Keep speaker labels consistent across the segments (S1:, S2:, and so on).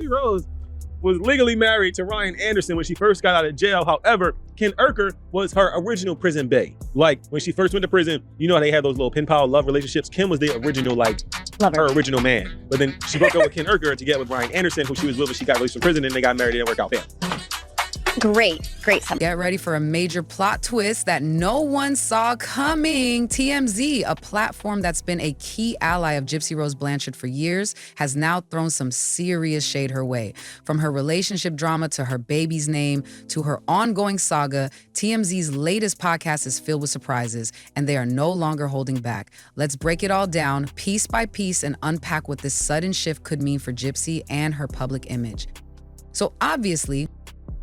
S1: Gypsy Rose was legally married to Ryan Anderson when she first got out of jail. However, Ken Urker was her original prison bae. Like, when she first went to prison, you know how they had those little pen pal love relationships? Ken was the original, like,
S2: Lover.
S1: her original man. But then she broke up with Ken Urker to get with Ryan Anderson, who she was with when she got released from prison, and they got married. It didn't work out for him.
S2: Great.
S3: Get ready for a major plot twist that no one saw coming. TMZ, a platform that's been a key ally of Gypsy Rose Blanchard for years, has now thrown some serious shade her way. From her relationship drama to her baby's name to her ongoing saga, TMZ's latest podcast is filled with surprises, and they are no longer holding back. Let's break it all down piece by piece and unpack what this sudden shift could mean for Gypsy and her public image. So obviously,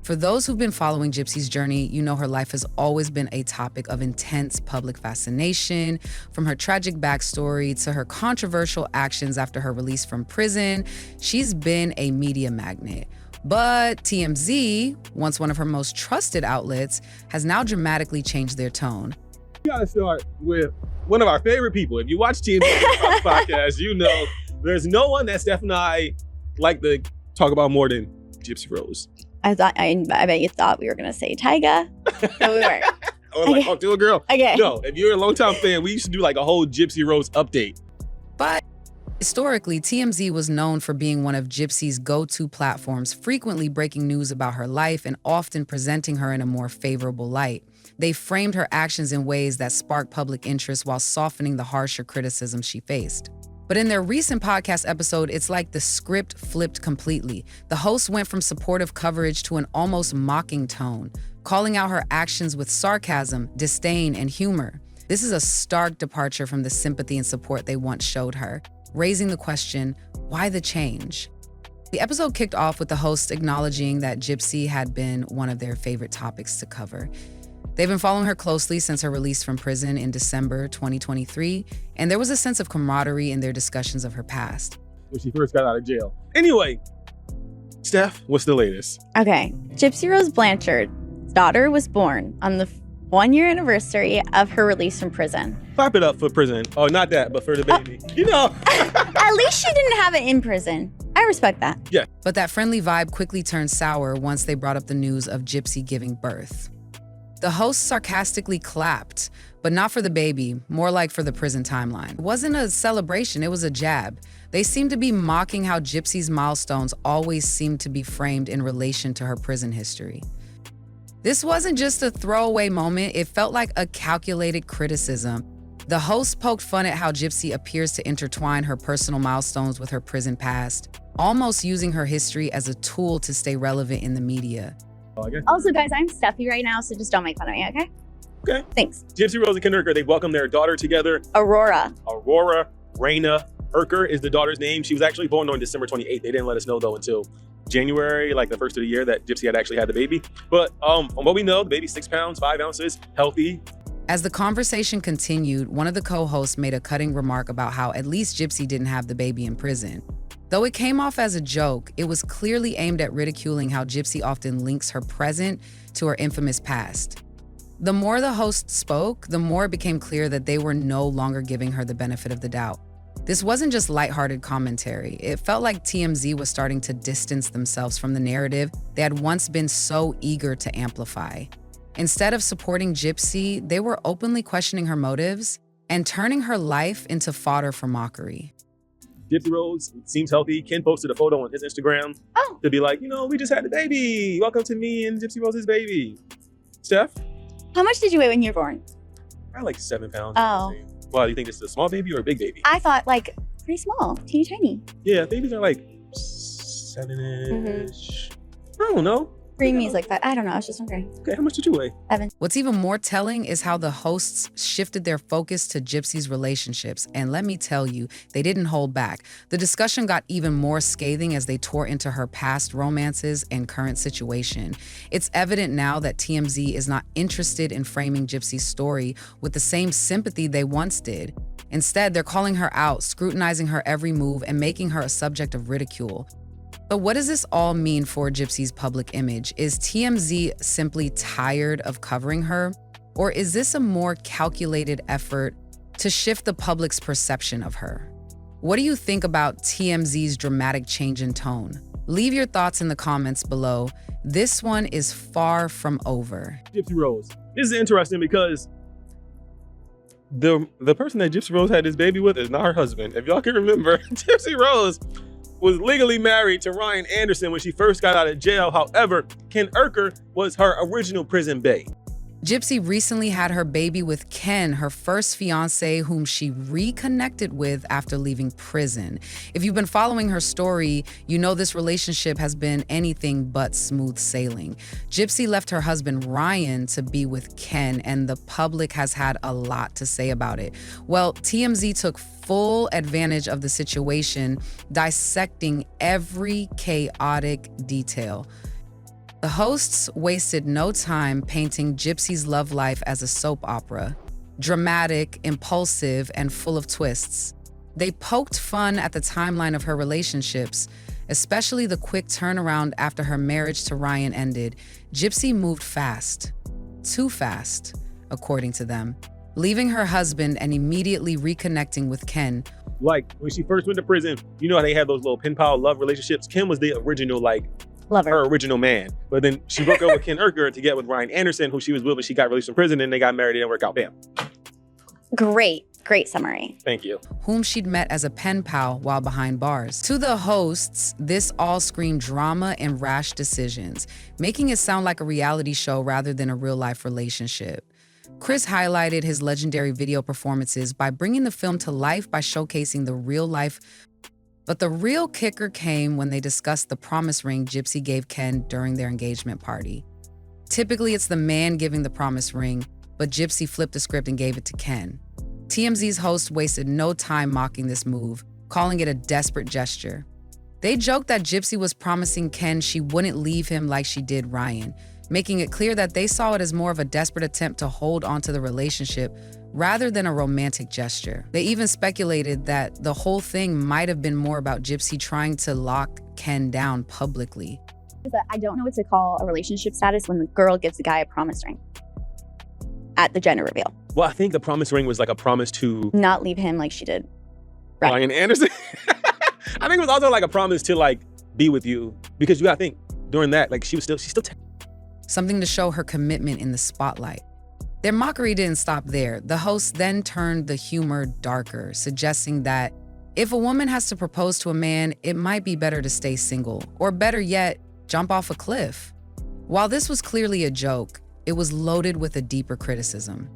S3: for those who've been following Gypsy's journey, you know her life has always been a topic of intense public fascination. From her tragic backstory to her controversial actions after her release from prison, she's been a media magnet. But TMZ, once one of her most trusted outlets, has now dramatically changed their tone.
S1: We gotta start with one of our favorite people. If you watch TMZ podcast, you know there's no one that Steph and I like to talk about more than Gypsy Rose.
S2: I bet you thought we were going to say Tyga. No, we weren't.
S1: Or like, talk to a girl.
S2: Okay.
S1: No, if you're a longtime fan, we used to do like a whole Gypsy Rose update.
S3: But historically, TMZ was known for being one of Gypsy's go-to platforms, frequently breaking news about her life and often presenting her in a more favorable light. They framed her actions in ways that sparked public interest while softening the harsher criticism she faced. But in their recent podcast episode, it's like the script flipped completely. The host went from supportive coverage to an almost mocking tone, calling out her actions with sarcasm, disdain, and humor. This is a stark departure from the sympathy and support they once showed her, raising the question, why the change? The episode kicked off with the host acknowledging that Gypsy had been one of their favorite topics to cover. They've been following her closely since her release from prison in December 2023, and there was a sense of camaraderie in their discussions of her past.
S1: When she first got out of jail. Anyway, Steph, what's the latest?
S2: Okay. Gypsy Rose Blanchard's daughter was born on the 1-year anniversary of her release from prison.
S1: Clap it up for prison. Oh, not that, but for the baby. You know.
S2: At least she didn't have it in prison. I respect that.
S1: Yeah.
S3: But that friendly vibe quickly turned sour once they brought up the news of Gypsy giving birth. The host sarcastically clapped, but not for the baby, more like for the prison timeline. It wasn't a celebration, it was a jab. They seemed to be mocking how Gypsy's milestones always seemed to be framed in relation to her prison history. This wasn't just a throwaway moment, it felt like a calculated criticism. The host poked fun at how Gypsy appears to intertwine her personal milestones with her prison past, almost using her history as a tool to stay relevant in the media.
S2: Also, guys, I'm stuffy right now, so just don't make fun of me, okay?
S1: Okay.
S2: Thanks.
S1: Gypsy Rose and Ken Urker, they welcomed their daughter together.
S2: Aurora
S1: Raina Urker is the daughter's name. She was actually born on December 28th. They didn't let us know, though, until January, like the first of the year, that Gypsy had actually had the baby. But from what we know, the baby's 6 pounds, 5 ounces, healthy.
S3: As the conversation continued, one of the co-hosts made a cutting remark about how at least Gypsy didn't have the baby in prison. Though it came off as a joke, it was clearly aimed at ridiculing how Gypsy often links her present to her infamous past. The more the host spoke, the more it became clear that they were no longer giving her the benefit of the doubt. This wasn't just lighthearted commentary. It felt like TMZ was starting to distance themselves from the narrative they had once been so eager to amplify. Instead of supporting Gypsy, they were openly questioning her motives and turning her life into fodder for mockery.
S1: Gypsy Rose seems healthy. Ken posted a photo on his Instagram to be like, we just had the baby. Welcome to me and Gypsy Rose's baby. Steph?
S2: How much did you weigh when you were born?
S1: I like 7 pounds.
S2: Oh.
S1: Well, do you think this is a small baby or a big baby?
S2: I thought like pretty small, teeny tiny.
S1: Yeah, babies are like 7-ish. I don't know.
S2: Preemies like that. I don't know. I was just wondering.
S1: Okay, how much did you weigh?
S2: 7.
S3: What's even more telling is how the hosts shifted their focus to Gypsy's relationships. And let me tell you, they didn't hold back. The discussion got even more scathing as they tore into her past romances and current situation. It's evident now that TMZ is not interested in framing Gypsy's story with the same sympathy they once did. Instead, they're calling her out, scrutinizing her every move, and making her a subject of ridicule. But what does this all mean for Gypsy's public image? Is TMZ simply tired of covering her? Or is this a more calculated effort to shift the public's perception of her? What do you think about TMZ's dramatic change in tone? Leave your thoughts in the comments below. This one is far from over.
S1: Gypsy Rose. This is interesting because the person that Gypsy Rose had this baby with is not her husband. If y'all can remember, Gypsy Rose was legally married to Ryan Anderson when she first got out of jail. However, Ken Urker was her original prison bae.
S3: Gypsy recently had her baby with Ken, her first fiance, whom she reconnected with after leaving prison. If you've been following her story, you know this relationship has been anything but smooth sailing. Gypsy left her husband Ryan to be with Ken, and the public has had a lot to say about it. Well, TMZ took full advantage of the situation, dissecting every chaotic detail. The hosts wasted no time painting Gypsy's love life as a soap opera, dramatic, impulsive, and full of twists. They poked fun at the timeline of her relationships, especially the quick turnaround after her marriage to Ryan ended. Gypsy moved fast, too fast, according to them, leaving her husband and immediately reconnecting with Ken.
S1: Like, when she first went to prison, you know how they had those little pen pal love relationships? Ken was the original, like,
S2: Lover.
S1: her original man. But then she broke up with Ken Urker to get with Ryan Anderson, who she was with when she got released from prison, and they got married. It didn't work out. Bam.
S2: Great summary.
S1: Thank you.
S3: Whom she'd met as a pen pal while behind bars. To the hosts, this all screamed drama and rash decisions, making it sound like a reality show rather than a real-life relationship. Chris highlighted his legendary video performances by bringing the film to life by showcasing the real-life. But the real kicker came when they discussed the promise ring Gypsy gave Ken during their engagement party. Typically, it's the man giving the promise ring, but Gypsy flipped the script and gave it to Ken. TMZ's host wasted no time mocking this move, calling it a desperate gesture. They joked that Gypsy was promising Ken she wouldn't leave him like she did Ryan, making it clear that they saw it as more of a desperate attempt to hold onto the relationship rather than a romantic gesture. They even speculated that the whole thing might have been more about Gypsy trying to lock Ken down publicly.
S2: I don't know what to call a relationship status when the girl gives the guy a promise ring at the gender reveal.
S1: Well, I think the promise ring was like a promise to
S2: Not leave him like she did
S1: Ryan Anderson. I think it was also like a promise to like be with you, because you gotta think during that, like she's still
S3: Something to show her commitment in the spotlight. Their mockery didn't stop there. The host then turned the humor darker, suggesting that if a woman has to propose to a man, it might be better to stay single, or better yet, jump off a cliff. While this was clearly a joke, it was loaded with a deeper criticism.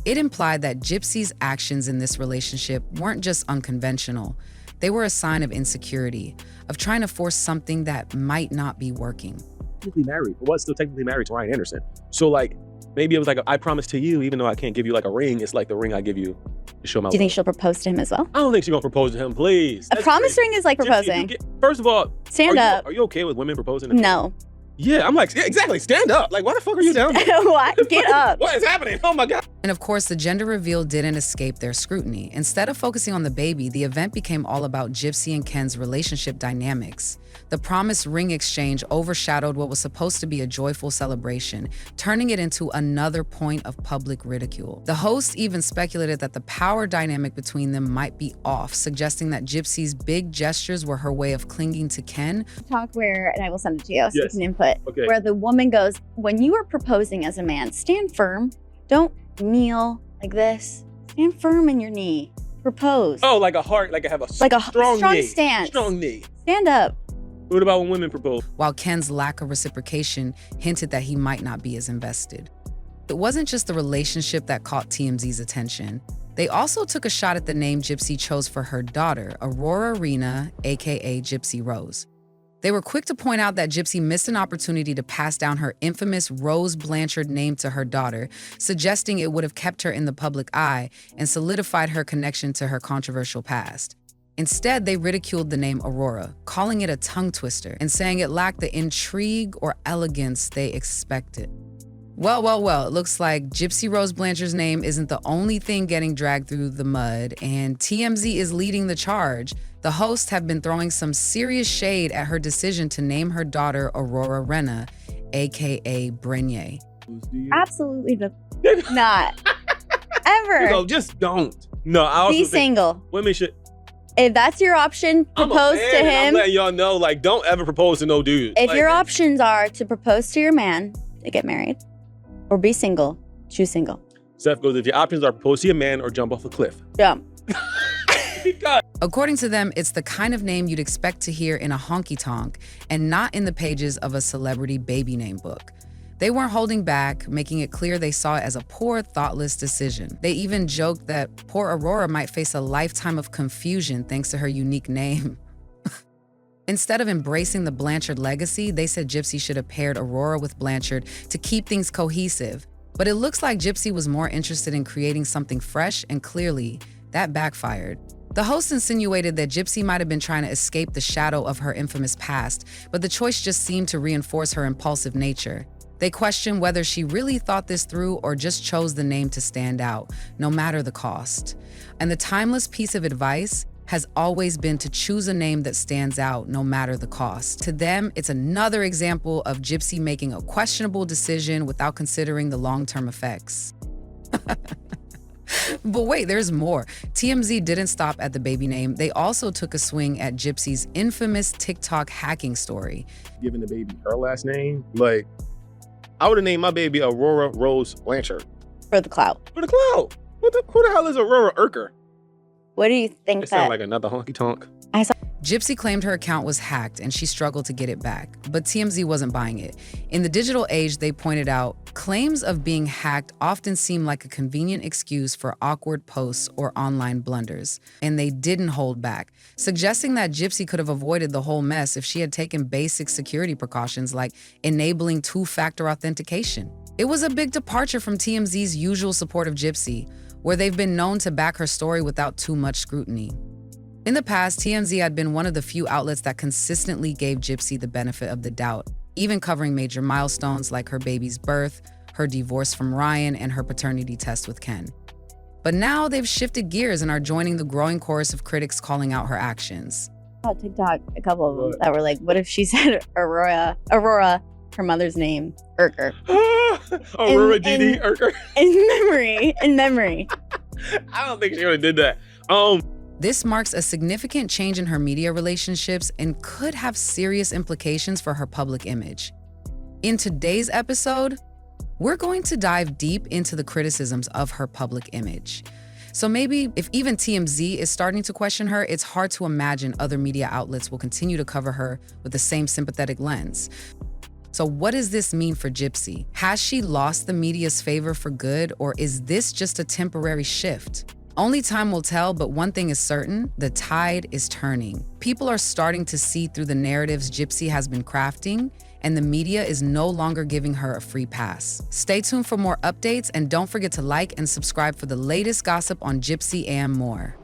S3: It implied that Gypsy's actions in this relationship weren't just unconventional. They were a sign of insecurity, of trying to force something that might not be working.
S1: technically married, or was still technically married to Ryan Anderson. So like, maybe it was like, I promise to you, even though I can't give you like a ring, it's like the ring I give you to show my
S2: Do you
S1: love.
S2: think she'll propose to him as well?
S1: I don't think she's gonna propose to him, please.
S2: A
S1: That's
S2: promise
S1: crazy.
S2: ring is like proposing.
S1: First of all,
S2: Stand up.
S1: Are you okay with women proposing?
S2: No.
S1: Yeah, I'm like, yeah, exactly, stand up. Like, why the fuck are you down there?
S2: What? Get up.
S1: What is happening? Oh my God.
S3: And of course, the gender reveal didn't escape their scrutiny. Instead of focusing on the baby, the event became all about Gypsy and Ken's relationship dynamics. The promised ring exchange overshadowed what was supposed to be a joyful celebration, turning it into another point of public ridicule. The host even speculated that the power dynamic between them might be off, suggesting that Gypsy's big gestures were her way of clinging to Ken.
S2: Talk where, and I will send it to you so you
S1: Yes.
S2: can input,
S1: Okay.
S2: where the woman goes, when you are proposing as a man, stand firm. Don't kneel like this. Stand firm in your knee. Propose.
S1: Oh, like a heart, like I have a
S2: Like a
S1: strong knee.
S2: stance.
S1: Strong knee.
S2: Stand up.
S1: What about when women propose?
S3: While Ken's lack of reciprocation hinted that he might not be as invested. It wasn't just the relationship that caught TMZ's attention. They also took a shot at the name Gypsy chose for her daughter, Aurora Rena, aka Gypsy Rose. They were quick to point out that Gypsy missed an opportunity to pass down her infamous Rose Blanchard name to her daughter, suggesting it would have kept her in the public eye and solidified her connection to her controversial past. Instead, they ridiculed the name Aurora, calling it a tongue twister and saying it lacked the intrigue or elegance they expected. Well, it looks like Gypsy Rose Blanchard's name isn't the only thing getting dragged through the mud, and TMZ is leading the charge. The hosts have been throwing some serious shade at her decision to name her daughter Aurora Rena, aka Brenier.
S2: Absolutely not. Ever.
S1: No, just don't. No, I also
S2: Be
S1: think
S2: single.
S1: women should.
S2: If that's your option, propose to
S1: I'm
S2: him.
S1: letting y'all know, like, don't ever propose to no dude.
S2: If
S1: like,
S2: your options are to propose to your man to get married or be single, choose single.
S1: Seth goes, if your options are propose to a man or jump off a cliff.
S2: Jump.
S3: According to them, it's the kind of name you'd expect to hear in a honky-tonk and not in the pages of a celebrity baby name book. They weren't holding back, making it clear they saw it as a poor, thoughtless decision. They even joked that poor Aurora might face a lifetime of confusion thanks to her unique name. Instead of embracing the Blanchard legacy, they said Gypsy should have paired Aurora with Blanchard to keep things cohesive. But it looks like Gypsy was more interested in creating something fresh, and clearly, that backfired. The host insinuated that Gypsy might have been trying to escape the shadow of her infamous past, but the choice just seemed to reinforce her impulsive nature. They questioned whether she really thought this through or just chose the name to stand out, no matter the cost. And the timeless piece of advice has always been to choose a name that stands out, no matter the cost. To them, it's another example of Gypsy making a questionable decision without considering the long-term effects. But wait, there's more. TMZ didn't stop at the baby name. They also took a swing at Gypsy's infamous TikTok hacking story.
S1: Giving the baby her last name, like, I would have named my baby Aurora Rose Blanchard.
S2: For the clout.
S1: For the clout. Who the hell is Aurora Urker?
S2: What do you think
S1: It sounds like another honky tonk.
S3: Gypsy claimed her account was hacked and she struggled to get it back, but TMZ wasn't buying it. In the digital age, they pointed out, claims of being hacked often seem like a convenient excuse for awkward posts or online blunders, and they didn't hold back, suggesting that Gypsy could have avoided the whole mess if she had taken basic security precautions like enabling two-factor authentication. It was a big departure from TMZ's usual support of Gypsy, where they've been known to back her story without too much scrutiny. In the past, TMZ had been one of the few outlets that consistently gave Gypsy the benefit of the doubt, even covering major milestones like her baby's birth, her divorce from Ryan, and her paternity test with Ken. But now they've shifted gears and are joining the growing chorus of critics calling out her actions.
S2: On TikTok, a couple of them that were like, what if she said Aurora, her mother's name, Urker?
S1: Aurora Didi Urker.
S2: In memory.
S1: I don't think she would have did that.
S3: This marks a significant change in her media relationships and could have serious implications for her public image. In today's episode, we're going to dive deep into the criticisms of her public image. So maybe if even TMZ is starting to question her, it's hard to imagine other media outlets will continue to cover her with the same sympathetic lens. So what does this mean for Gypsy? Has she lost the media's favor for good, or is this just a temporary shift? Only time will tell, but one thing is certain, the tide is turning. People are starting to see through the narratives Gypsy has been crafting, and the media is no longer giving her a free pass. Stay tuned for more updates, and don't forget to like and subscribe for the latest gossip on Gypsy and more.